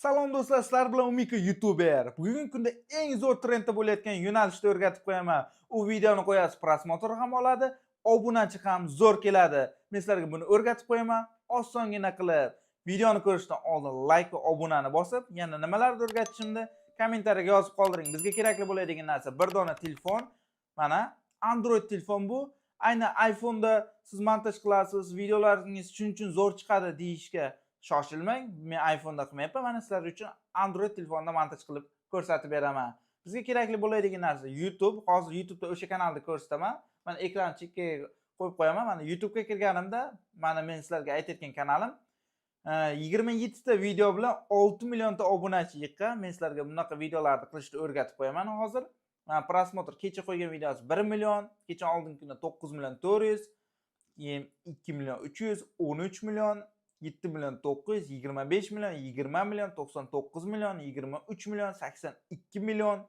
Salom do'stlar, sizlar bilan Umika YouTuber. Bugungi kunda eng zo'r trendda bo'layotgan yo'nalishni o'rgatib qo'yaman. U videoni qo'yasiz, prosmotr ham oladi, obunachi ham zo'r keladi. Men sizlarga buni o'rgatib qo'yaman, osongina qilib. Videoni ko'rishdan oldin like va obunani bosib, yana nimalarni o'rgatishimni kommentariyaga yozib qoldiring. Bizga kerakli bo'ladigan narsa bir dona telefon. Mana Android telefon bu. Aynan iPhone'da siz montaj qilasiz, videolaringiz shuning uchun zo'r chiqadi deyishga shoshilmang. Men iPhone'da qilmayapman. Mana sizlar uchun Android telefonda montaj qilib ko'rsatib beraman. Bizga kerakli bo'ladigan narsa YouTube. Hozir YouTube'da o'sha kanalni ko'rsataman. Mana ekran chekkaga qo'yib qo'yaman. Mana YouTube'ga kirganimda, mana men sizlarga aytayotgan kanalim 27 ta video bilan 6 millionta obunachi yiqqan. Men sizlarga bunaqa videolarni qilishni o'rgatib qo'yaman hozir. Mana prosmotr kecha qo'ygan videosi 1 million, kecha oldingi kunda 9 million 400, keyin 2 million 300, 13 million, 7 million 900, 25 million, 20 million, 99 million, 23 million, 82 million,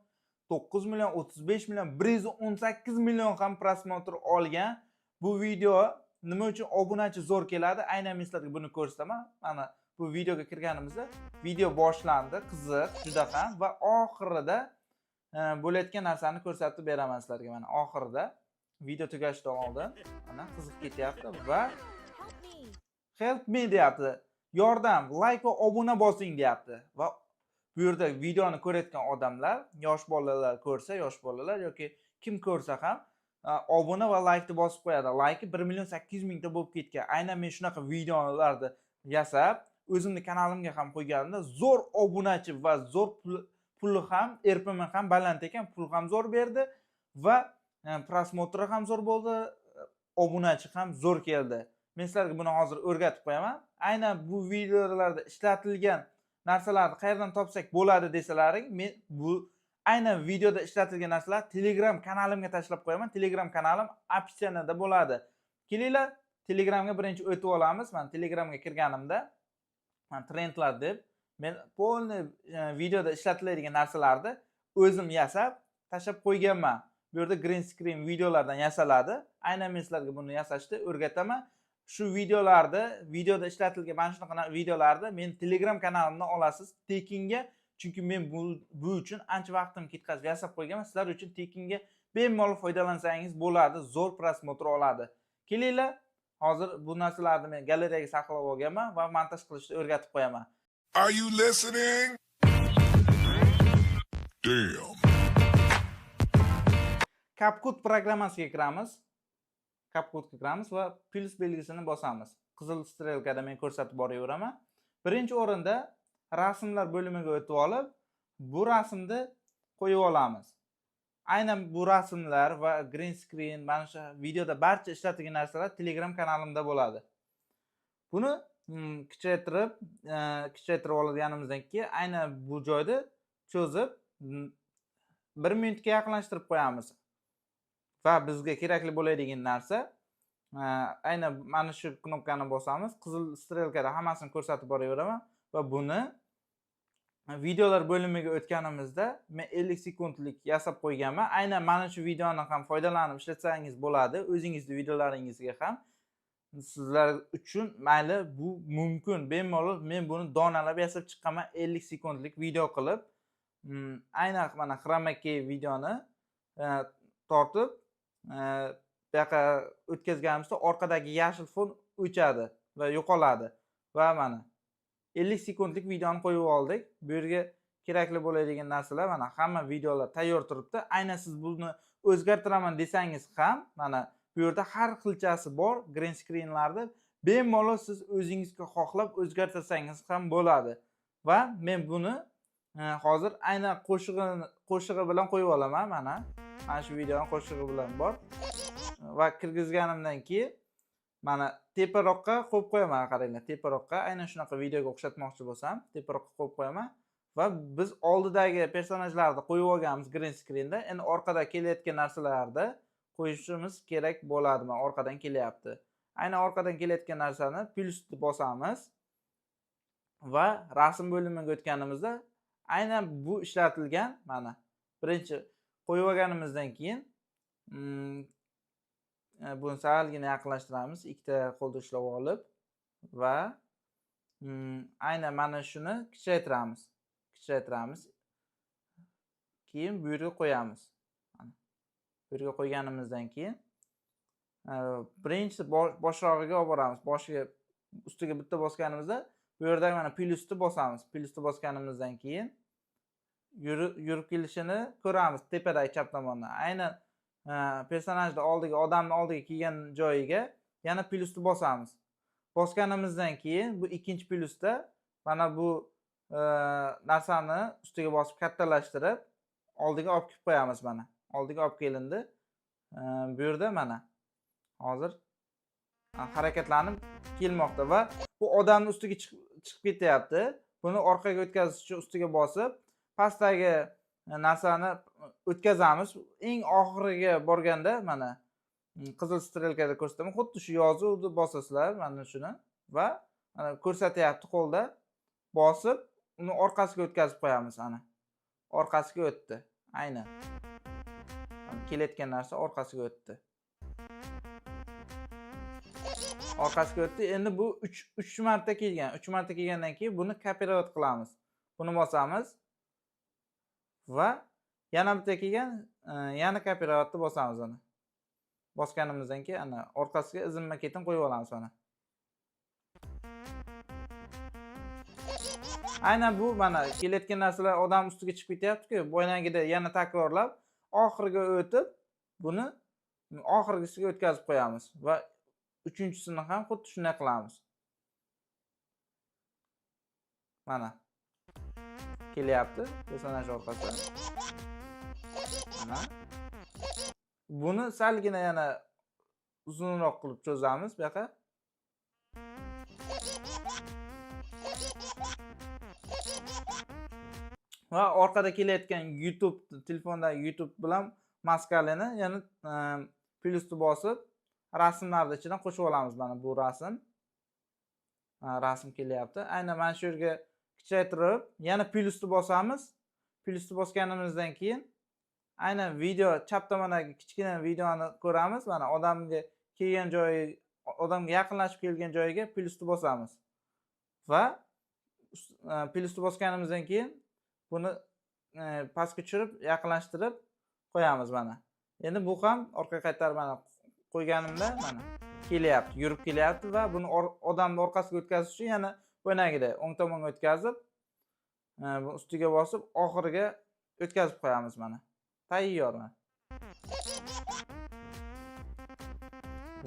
9 million, 35 million, 118 million ham prosmotr olgan. Bu video nima uchun obunachi zo'r keladi? Aynan men sizlarga buni ko'rsataman. Mana bu videoga kirganimizda video boshlandi, qiziq, juda ham va oxirida bo'layotgan narsani ko'rsatib beraman sizlarga. Mana oxirida video tugashidan oldin mana qiziq ketyapti va help me deyapti. Yordam, like va obuna bosing deyapti. Va bu yerda videoni ko'rayotgan odamlar, yosh bolalar ko'rsa, yosh bolalar yoki kim ko'rsa ham obuna va like ni bosib qo'yadi. Like 1 million 800 mingta bo'lib ketgan. Aynan men shunaqa videolarni yasab, o'zimning kanalimga ham qo'yganimda zo'r obunachi va zo'r puli ham, RPM ham baland ekan, pul ham zo'r berdi va prosmotri ham zo'r bo'ldi, obunachi ham zo'r keldi. Men sizlarga buni hozir o'rgatib qo'yaman. Aynan bu videolarda ishlatilgan narsalarni qayerdan topsak bo'ladi desalaring, men bu aynan videoda ishlatilgan narsalar Telegram kanalimga tashlab qo'yaman. Telegram kanalim opsiyonida bo'ladi. Kelinglar, Telegramga birinchi o'tib olamiz. Men Telegramga kirganimda, men trendlar deb men polni videoda ishlatiladigan narsalarni o'zim yasab tashlab qo'yganman. Bu yerda green screen videolardan yasaladi. Aynan men sizlarga buni yasashni o'rgataman. Shu videoda ishlatilgan mana shunaqa videolarni men Telegram kanalimdan olasiz tekinga. Chunki men bu uchun ancha vaqtim ketkazib yasab qo'yganman. Sizlar uchun tekinga bemalol foydalansangiz bo'ladi, zo'r prosmotr oladi. Kelinglar, hozir bu narsalarni men galereyaga saqlab olganman va montaj qilishni o'rgatib qo'yaman. Are you listening? Damn. CapCut programmasiga kiramiz. CapCutga kiramiz va plus belgisini bosamiz. Qizil strelkada men ko'rsatib boraveraman. Birinchi o'rinda rasmlar bo'limiga o'tib olib, bu rasmni qo'yib olamiz. Aynan bu rasmlar va green screen, mana shu videoda barcha ishlatilgan narsalar Telegram kanalimda bo'ladi. Buni kichaytirib olganimizdan keyin aynan bu joyda cho'zib 1 minutga yaqinlashtirib qo'yamiz. Va bizga kerakli bo'ladigan narsa aynan mana shu knopkani bosamiz. Qizil strelkada hammasini ko'rsatib boraveraman va buni videolar bo'limiga o'tganimizda men 50 sekundlik yasab qo'yganman. Aynan mana shu videoni ham foydalanib ishlatsangiz bo'ladi. O'zingizning videolaringizga ham sizlar uchun mayli bu mumkin. Bemalol men buni donalab yasab chiqqanman 50 sekundlik video qilib. Aynan mana chroma key videoni tortib bu yoqqa o'tkazganimizda orqadagi yashil fon o'chadi va yo'qoladi. Va mana 50 sekundlik videoni qo'yib oldik. Bu yerga kerakli bo'ladigan narsalar mana hamma videolar tayyor turibdi. Aynan siz buni o'zgartiraman desangiz ham mana bu yerda har xilchasi bor green screenlarni bemalol siz o'zingizga xohlab o'zgartirsangiz ham bo'ladi. Va men buni hozir aynan qo'shig'i bilan qo'yib olaman mana. Mana shu videoning qo'shig'i bilan bor. Va kirgizganimdan keyin mana teparoqqa qo'yib qo'yaman, qaranglar, teparoqqa aynan shunaqa videoga o'xshatmoqchi bo'lsam, teparoqqa qo'yib qo'yaman va biz oldidagi personajlarni qo'yib olganmiz green screenda. Endi orqada kelayotgan narsalarni qo'yishimiz kerak bo'ladi. Mana orqadan kelyapti. Aynan orqadan kelayotgan narsani plusni bosamiz va rasm bo'limiga o'tganimizda aynan bu ishlatilgan mana birinchi qo'yib olganimizdan keyin buni salgina yaqinlashtiramiz, ikkita qo'lda ushlab olib va Aynan mana shuni kichraytiramiz. Keyin bu yerga qo'yamiz. Mana bu yerga qo'yganimizdan keyin birinchisi boshrog'iga olib boramiz. Boshiga ustiga bitta bosganimizda bu yerdagi mana plyusni bosamiz. Plyusni bosganimizdan keyin yurib kelishini ko'ramiz tepadagi chap tomondan. Aynan personajni oldiga, odamni oldiga kelgan joyiga yana plyusni bosamiz. Bosganimizdan keyin bu ikkinchi plyusda mana bu narsani ustiga bosib kattalashtirib oldiga olib kelib qo'yamiz mana. Oldiga olib kelindi. Bu yerda mana hozir harakatlanib kelmoqda va bu odamni ustiga chiqib ketyapti. Buni orqaga o'tkazish uchun ustiga bosib, pastdagi narsani o'tkazamiz. Eng oxiriga borganda mana qizil strelkada ko'rsataman. Xuddi shu yozuvni bosasizlar mana shuni va mana ko'rsatyapti qo'lda bosib, uni orqasiga o'tkazib qo'yamiz ana. Orqasiga o'tdi. Aynan. Kelayotgan narsa orqasiga o'tdi. Orqasiga o'tdi. Endi bu 3 marta kelgan. 3 marta kelgandan keyin buni kopirovat qilamiz. Buni bosamiz va yana bitta kelgan, yana kopiravatni bosamiz ana. Bosganimizdan keyin ana orqasiga izma-ketin qo'yib olamiz mana. Aynan bu mana kelayotgan narsalar odam ustiga chiqib ketyapti-ku, boyagida yana takrorlab oxiriga o'tib, buni oxirgisiga o'tkazib qo'yamiz va uchinchisini ham xuddi shunday qilamiz. Mana kelyapti personaj orqasidan. Mana buni salgina yana uzunroq qilib cho'zamiz bu yoqqa. Va orqada kelayotgan YouTube, telefondagi YouTube bilan maskalini yana plyusni bosib, rasmlarni ichidan qo'shib olamiz mana bu rasm. Rasm kelyapti. Aynan mana shu yerga kichaytirib, yana plyusni bosamiz. Plyusni bosganimizdan keyin aynan video chap tomondagi kichkina videoni ko'ramiz. Mana odamga kelgan joyi, odamga yaqinlashib kelgan joyiga plyusni bosamiz. Va plyusni bosganimizdan keyin buni pastga tushirib, yaqinlashtirib qo'yamiz mana. Endi bu ham orqaga qaytarib mana qo'yganimda mana kelyapti, yurib kelyapti va buni odamni orqasiga o'tkazish uchun yana bo'ynagida o'ng tomonga o'tkazib, ustiga bosib, oxiriga o'tkazib qo'yamiz mana. Tayyor mana.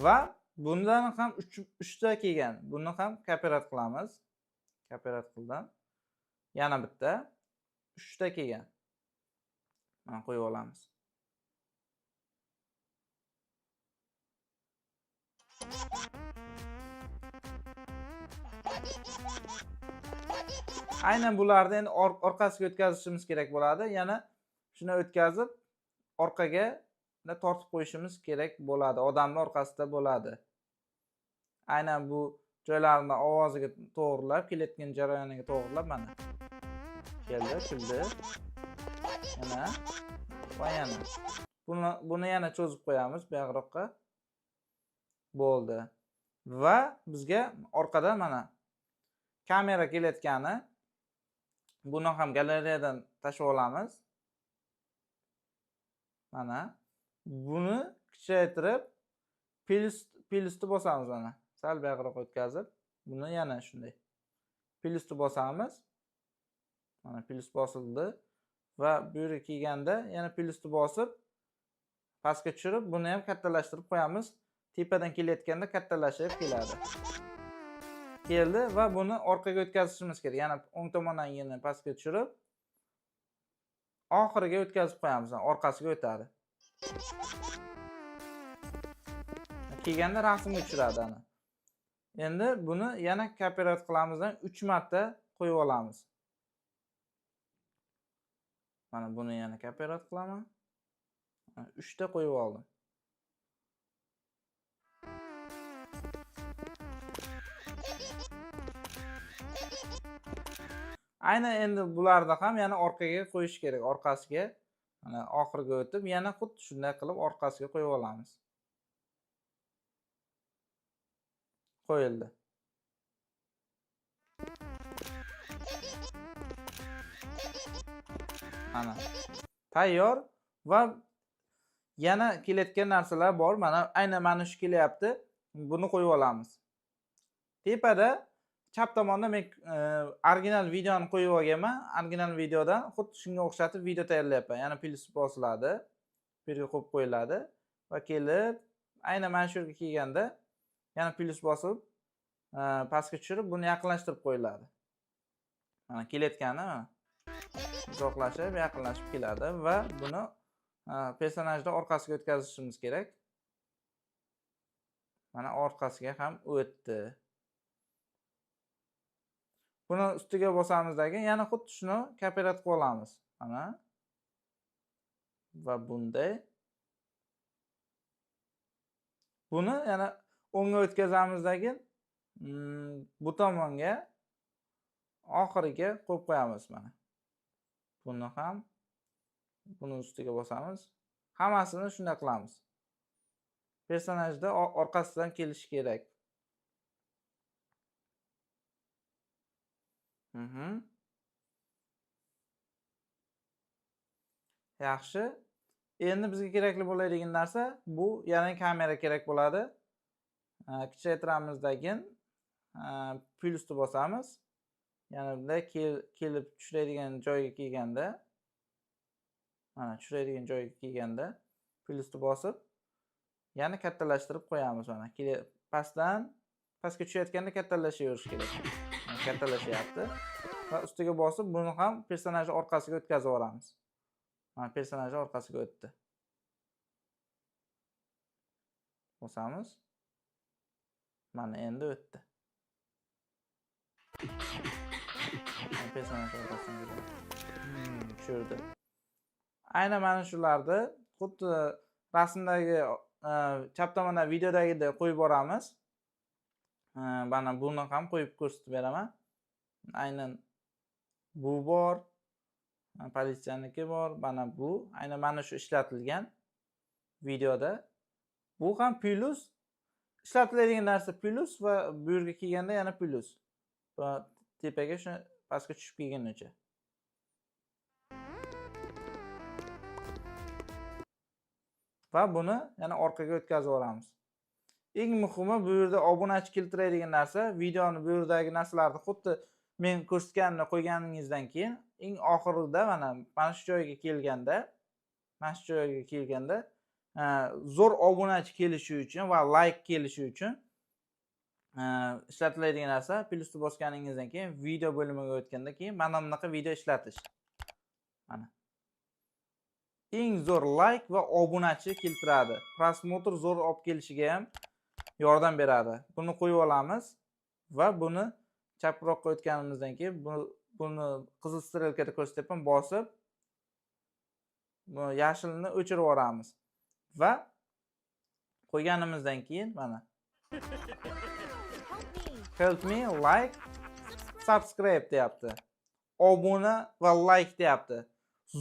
Va bundan ham 3 ta kelgan. Buni ham kopirovat qilamiz. Kopirovat qildim. Yana bitta 3 ta kelgan. Mana qo'yib olamiz. Aynan bularni endi orqasiga o'tkazishimiz kerak bo'ladi. Yana shuni o'tkazib orqaga tortib qo'yishimiz kerak bo'ladi. Odamning orqasida bo'ladi. Aynan bu joylarini ovoziga to'g'rilab, kelayotgan jarayoniga to'g'rilab mana. Keldi, kuldi. Yana va yana. Buni yana cho'zib qo'yamiz bu yoqroqqa. Bo'ldi. Va bizga orqada mana kamera kelayotgani, buni ham galereyadan tashlab olamiz. Mana buni kichaytirib plyusni bosamiz mana. Sal buyoqroq o'tkazib, buni yana shunday. Plyusni bosamiz. Mana plyus bosildi va bu yerga kelganda yana plyusni bosib pastga tushirib, buni ham kattalashtirib qo'yamiz. Tepadan kelayotganda kattalashib keladi. Keldi va buni orqaga o'tkazishimiz kerak. Yana o'ng tomondan yana pastga tushirib, oxiriga o'tkazib qo'yamiz. Orqasiga o'tadi. Kelganda rasmga tushiradi ana. Endi buni yana kopirovat qilamizdan 3 marta qo'yib olamiz. Mana buni yana kopirovat qilaman. 3 ta qo'yib oldim. Aynan endi bularni ham yana orqaga qo'yish kerak, orqasiga. Mana oxiriga o'tib, yana xuddi shunday qilib orqasiga qo'yib olamiz. Qo'yildi. Mana tayyor va yana kelayotgan narsalar bor. Aynan mana shu kelyapti. Buni qo'yib olamiz. Tepada chap tomonda men original videoni qo'yib olganman. Original videodan xuddi shunga o'xshatib video tayyorlayapman. Yana plus bosiladi. Bu yerga qo'yib qo'yiladi va kelib aynan mana shu yerga kelganda yana plus bosib pastga tushirib buni yaqinlashtirib qo'yiladi. Mana kelayotgani uzoqlashib, yaqinlashib keladi va buni personajni orqasiga o'tkazishimiz kerak. Mana orqasiga ham o'tdi. Buni ustiga bosamizdan yana xuddi shuni kopiyat qilib olamiz. Mana va bunday. Buni yana o'ngga o'tkazamizdan bu tomonga oxiriga qo'yib qo'yamiz mana. Buni ham buni ustiga bosamiz. Hammasini shunday qilamiz. Personajda orqasidan kelishi kerak. Yaxshi. Endi bizga kerakli bo'ladigan narsa bu yana kamera kerak bo'ladi. Kuchaytiramizdagi plyusni bosamiz. Yana bunday kelib tushiradigan joyga kelganda mana tushiradigan joyga kelganda plyusni bosib yana kattalashtirib qo'yamiz mana. Pastga tushayotganda kattalashaverish kerak. Kattalashyapti. Va ustiga bosib buni ham personaj orqasiga o'tkazib yuboramiz. Mana personaj orqasiga o'tdi. Bosamiz. Mana endi o'tdi. Personaj orqasiga tushirdi. Aynan mana shularni xuddi rasmdagi chap tomonda videodagidek qo'yib boramiz. Mana buni ham qo'yib ko'rsatib beraman. Aynan bu bor. Politsiyaniki bor. Aynan mana shu ishlatilgan videoda. Bu ham plus. Ishlatiladigan narsa plus va bu yerga kelganda yana plus. Va tepaga shuni pastga tushib kelgunicha. Va buni yana orqaga o'tkazib yuboramiz. Eng muhimi bu yerda obunachi keltiradigan narsa, videoni bu yerdagi narsalarni xuddi men ko'rsatganimda qo'yganingizdan keyin eng oxirida mana shu joyga kelganda, zo'r obunachi kelishi uchun va like kelishi uchun ishlatiladigan narsa plyusni bosganingizdan keyin video bo'limiga o'tgandan keyin mana bunaqa video ishlatish. Mana. Eng zo'r like va obunachi keltiradi. Prosmotr zo'r olib kelishiga ham yordam beradi. Buni qo'yib olamiz va buni chaproqqa o'tganimizdan keyin buni qizil strelkada ko'rsatyapman, bosib yashilni o'chirib yuboramiz va qo'yganimizdan keyin mana help me, like, subscribe deyapti. Obuna va like deyapti.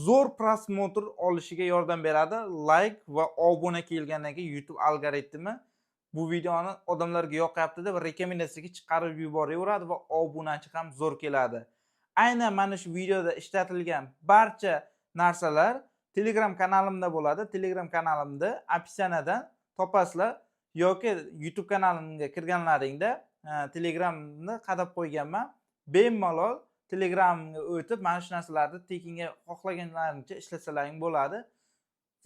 Zo'r prosmotr olishiga yordam beradi. Like va obuna kelgandan keyin YouTube algoritmi bu videoni odamlarga yoqyapti deb rekomendatsiyaga chiqarib yuboraveradi va obunachi ham zo'r keladi. Aynan mana shu videoda ishlatilgan barcha narsalar Telegram kanalimda bo'ladi. Telegram kanalimda opsiyadan topasizlar yoki YouTube kanalimga kirganlaringda Telegramni qadab qo'yganman. Bemalol Telegramga o'tib mana shu narsalarni tekinga xohlaganlaringcha ishlasalaring bo'ladi.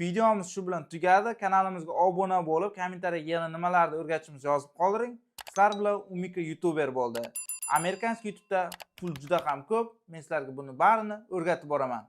Videomiz shu bilan tugadi. Kanalimizga obuna bo'lib, kommentariyga yana nimalarni o'rgatishimizni yozib qoldiring. Sizlar bilan Umika YouTuber bo'ldi. Amerikanskiy YouTube'da pul juda ham ko'p. Men sizlarga buni barini o'rgatib boraman.